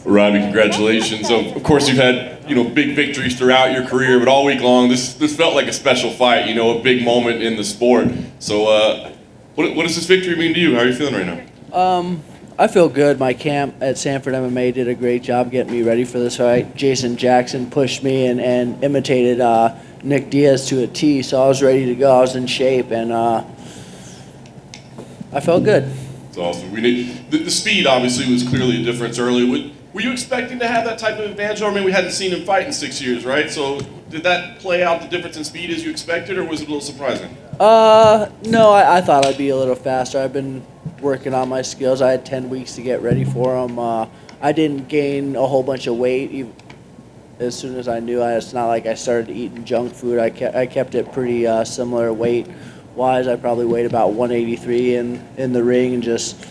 Robbie, congratulations. Of course, you've had big victories throughout your career, but all week long, this felt like a special fight. A big moment in the sport. So, what does this victory mean to you? How are you feeling right now? I feel good. My camp at Sanford MMA did a great job getting me ready for this fight. Jason Jackson pushed me and imitated Nick Diaz to a T, so I was ready to go. I was in shape, and I felt good. That's awesome. The speed obviously was clearly a difference earlier. Were you expecting to have that type of advantage? I mean, we hadn't seen him fight in 6 years, right? So did that play out the difference in speed as you expected, or was it a little surprising? No, I thought I'd be a little faster. I've been working on my skills. I had 10 weeks to get ready for them. I didn't gain a whole bunch of weight as soon as I knew. It's not like I started eating junk food. I kept it pretty similar weight-wise. I probably weighed about 183 in the ring and just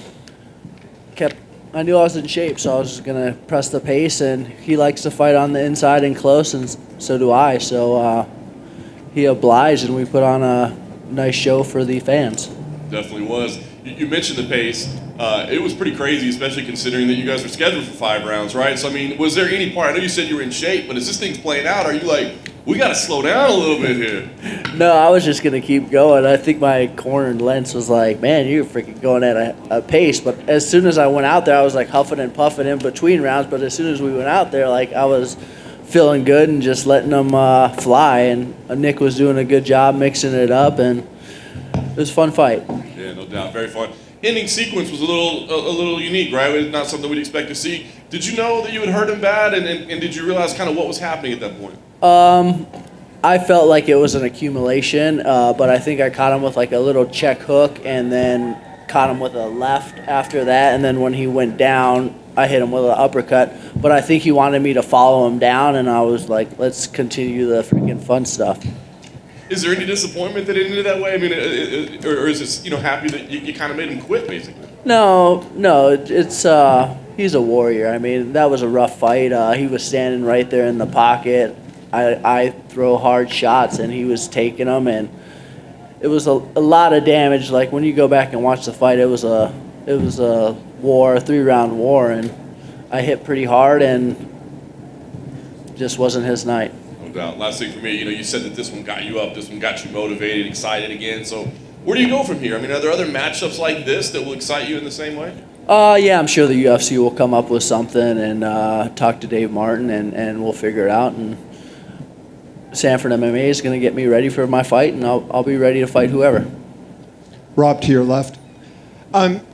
kept. I knew I was in shape, so I was just going to press the pace, and he likes to fight on the inside and close, and so do I. So he obliged, and we put on a nice show for the fans. Definitely was. You mentioned the pace. It was pretty crazy, especially considering that you guys were scheduled for 5 rounds, right? So, I mean, was there any part, I know you said you were in shape, but as this thing's playing out, are you like, we got to slow down a little bit here? No, I was just going to keep going. I think my corner and Lentz was like, man, you're freaking going at a pace. But as soon as I went out there, I was like huffing and puffing in between rounds. But as soon as we went out there, like I was feeling good and just letting them fly. And Nick was doing a good job mixing it up, and it was a fun fight. Yeah, no doubt. Very fun. Ending sequence was a little unique, right? It's not something we'd expect to see. Did you know that you had hurt him bad, and did you realize kind of what was happening at that point? I felt like it was an accumulation, but I think I caught him with like a little check hook and then caught him with a left after that. And then when he went down, I hit him with an uppercut. But I think he wanted me to follow him down, and I was like, let's continue the freaking fun stuff. Is there any disappointment that it ended that way? I mean, or is it happy that you kind of made him quit, basically? No, it's he's a warrior. I mean, that was a rough fight. He was standing right there in the pocket. I throw hard shots, and he was taking them, and it was a lot of damage. Like when you go back and watch the fight, it was a war, a 3-round war, and I hit pretty hard, and just wasn't his night. No doubt. Last thing for me, you said that this one got you up, this one got you motivated, excited again. So where do you go from here? I mean, are there other matchups like this that will excite you in the same way? Yeah, I'm sure the UFC will come up with something and talk to Dave Martin, and we'll figure it out. And Sanford MMA is going to get me ready for my fight, and I'll be ready to fight whoever. Rob, to your left.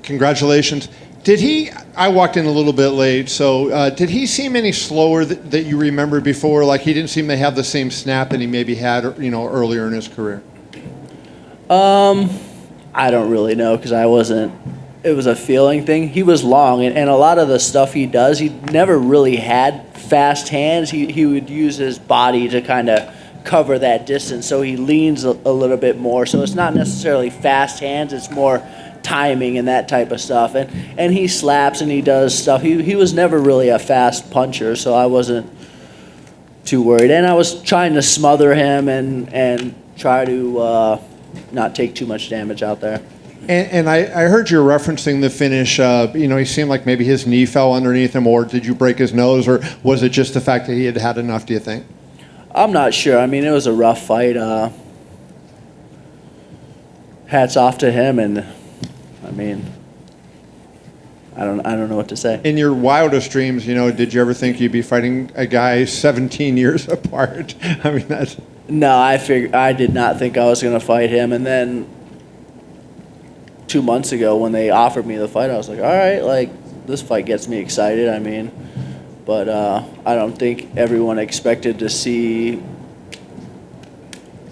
Congratulations. I walked in a little bit late, so did he seem any slower that you remember before? Like he didn't seem to have the same snap that he maybe had, earlier in his career? I don't really know because I wasn't. It was a feeling thing. He was long, and a lot of the stuff he does, he never really had fast hands. He would use his body to kind of cover that distance, so he leans a little bit more. So it's not necessarily fast hands, it's more timing and that type of stuff. And he slaps and he does stuff. He was never really a fast puncher, so I wasn't too worried. And I was trying to smother him and try to not take too much damage out there. And I heard you referencing the finish. He seemed like maybe his knee fell underneath him, or did you break his nose, or was it just the fact that he had had enough, do you think? I'm not sure. I mean, it was a rough fight. Hats off to him, and I mean, I don't know what to say. In your wildest dreams, did you ever think you'd be fighting a guy 17 years apart? I mean, that's... No, I did not think I was going to fight him, and then 2 months ago when they offered me the fight, I was like, all right, like this fight gets me excited. I mean, but I don't think everyone expected to see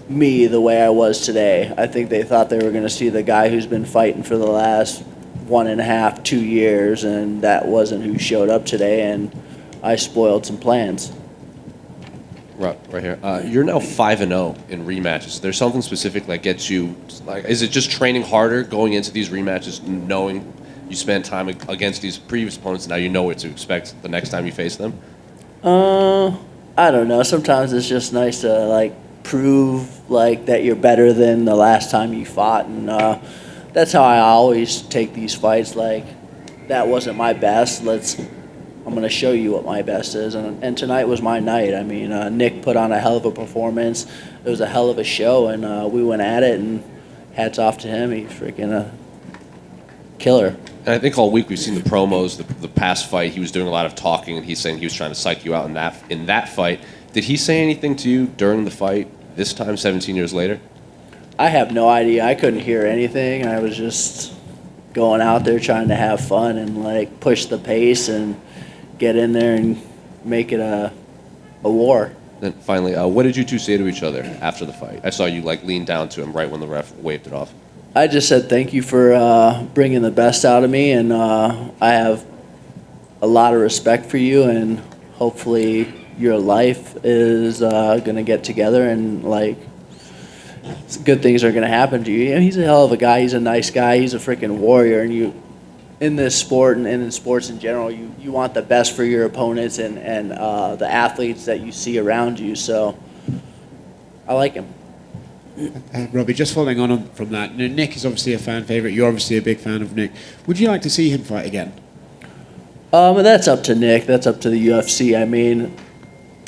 me the way I was today. I think they thought they were going to see the guy who's been fighting for the last 1.5, 2 years, and that wasn't who showed up today, and I spoiled some plans. Right here. You're now 5-0 in rematches. Is there something specific that gets you? Like, is it just training harder going into these rematches, knowing you spent time against these previous opponents, and now you know what to expect the next time you face them? I don't know. Sometimes it's just nice to prove that you're better than the last time you fought, and that's how I always take these fights. Like, that wasn't my best. I'm going to show you what my best is. And tonight was my night. I mean, Nick put on a hell of a performance. It was a hell of a show, and we went at it, and hats off to him. He's freaking a killer. And I think all week we've seen the promos, the past fight. He was doing a lot of talking, and he's saying he was trying to psych you out in that fight. Did he say anything to you during the fight this time, 17 years later? I have no idea. I couldn't hear anything. I was just going out there trying to have fun and, like, push the pace and get in there and make it a war. Then finally, what did you two say to each other after the fight? I saw you, like, lean down to him right when the ref waved it off. I just said thank you for bringing the best out of me, and I have a lot of respect for you, and hopefully your life is going to get together, and, like, good things are going to happen to you. He's a hell of a guy. He's a nice guy. He's a freaking warrior, and you, in this sport and in sports in general, you want the best for your opponents and the athletes that you see around you. So I like him. Robbie, just following on from that, Nick is obviously a fan favorite. You're obviously a big fan of Nick. Would you like to see him fight again? That's up to Nick. That's up to the UFC. I mean,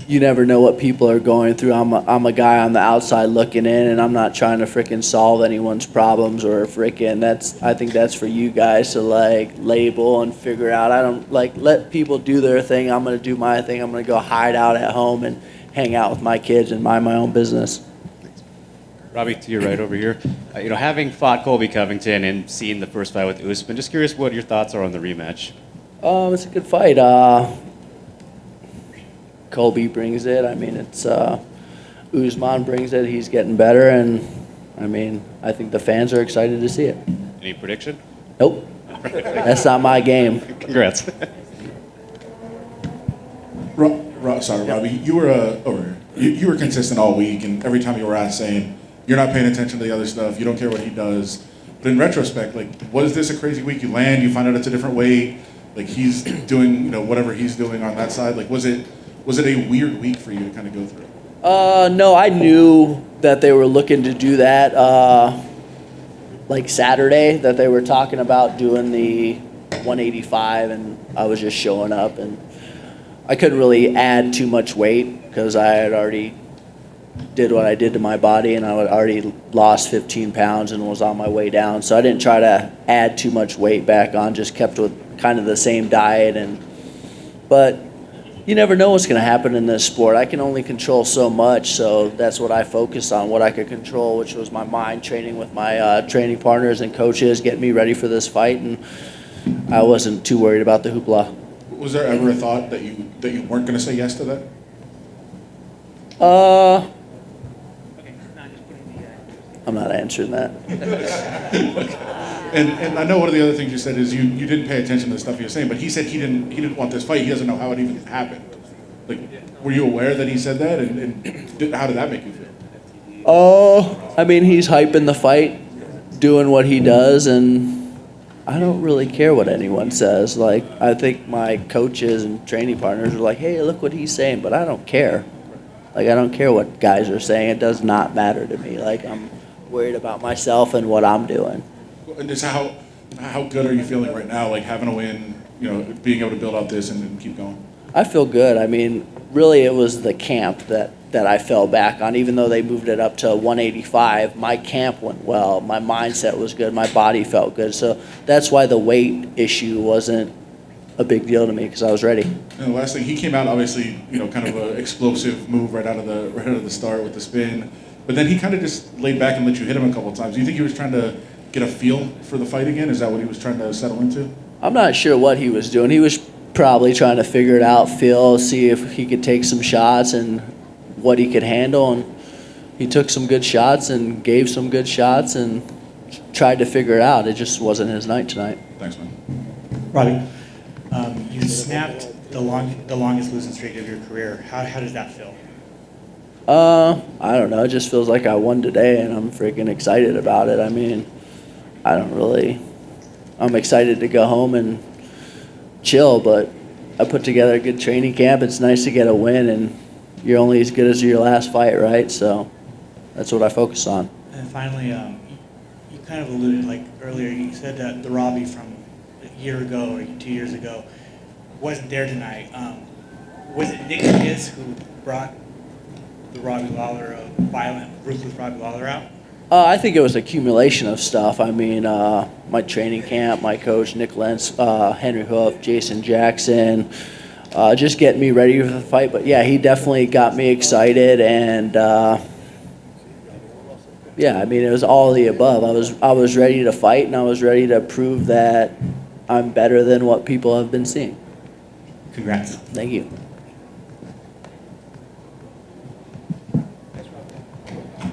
you never know what people are going through. I'm a guy on the outside looking in, and I'm not trying to freaking solve anyone's problems or freaking. I think that's for you guys to, like, label and figure out. I don't, like, let people do their thing. I'm gonna do my thing. I'm gonna go hide out at home and hang out with my kids and mind my own business. Robbie, to your right over here. Having fought Colby Covington and seen the first fight with Usman, just curious what your thoughts are on the rematch. It's a good fight. Colby brings it. I mean, it's Usman brings it. He's getting better, and I mean, I think the fans are excited to see it. Any prediction? Nope, that's not my game. Congrats. Sorry, Robbie. You were consistent all week, and every time you were asked, saying you're not paying attention to the other stuff. You don't care what he does. But in retrospect, like, was this a crazy week? You land, you find out it's a different weight. Like, he's doing, whatever he's doing on that side. Like, was it a weird week for you to kind of go through? No, I knew that they were looking to do that. Like Saturday, that they were talking about doing the 185, and I was just showing up, and I couldn't really add too much weight because I had already did what I did to my body, and I had already lost 15 pounds and was on my way down. So I didn't try to add too much weight back on, just kept with kind of the same diet. But you never know what's going to happen in this sport. I can only control so much, so that's what I focused on, what I could control, which was my mind, training with my training partners and coaches, getting me ready for this fight, and I wasn't too worried about the hoopla. Was there ever a thought that you weren't going to say yes to that? I'm not answering that. And I know one of the other things you said is you didn't pay attention to the stuff he was saying, but he said he didn't want this fight. He doesn't know how it even happened. Like, were you aware that he said that, and how did that make you feel? I mean, he's hyping the fight, doing what he does, and I don't really care what anyone says. Like, I think my coaches and training partners are like, hey, look what he's saying, but I don't care. Like, I don't care what guys are saying. It does not matter to me. Like, I'm worried about myself and what I'm doing. And just how good are you feeling right now, like having a win, being able to build out this and keep going? I feel good. I mean, really it was the camp that I fell back on. Even though they moved it up to 185, my camp went well. My mindset was good. My body felt good. So that's why the weight issue wasn't a big deal to me, because I was ready. And the last thing, he came out obviously, kind of an explosive move right out of the start with the spin, but then he kind of just laid back and let you hit him a couple of times. Do you think he was trying to get a feel for the fight again? Is that what he was trying to settle into? I'm not sure what he was doing. He was probably trying to figure it out, feel, see if he could take some shots and what he could handle. And he took some good shots and gave some good shots and tried to figure it out. It just wasn't his night tonight. Thanks, man. Robbie, you snapped the longest losing streak of your career. How does that feel? I don't know. It just feels like I won today, and I'm freaking excited about it. I mean, I'm excited to go home and chill, but I put together a good training camp. It's nice to get a win, and you're only as good as your last fight, right? So that's what I focus on. And finally, you kind of alluded, like earlier, you said that the Robbie from a year ago or 2 years ago wasn't there tonight. Was it Nick Diaz who brought the Robbie Lawler, violent, ruthless Robbie Lawler out? I think it was accumulation of stuff. I mean, my training camp, my coach, Nick Lentz, Henry Hoof, Jason Jackson, just getting me ready for the fight. But yeah, he definitely got me excited, and yeah, I mean, it was all of the above. I was ready to fight, and I was ready to prove that I'm better than what people have been seeing. Congrats. Thank you.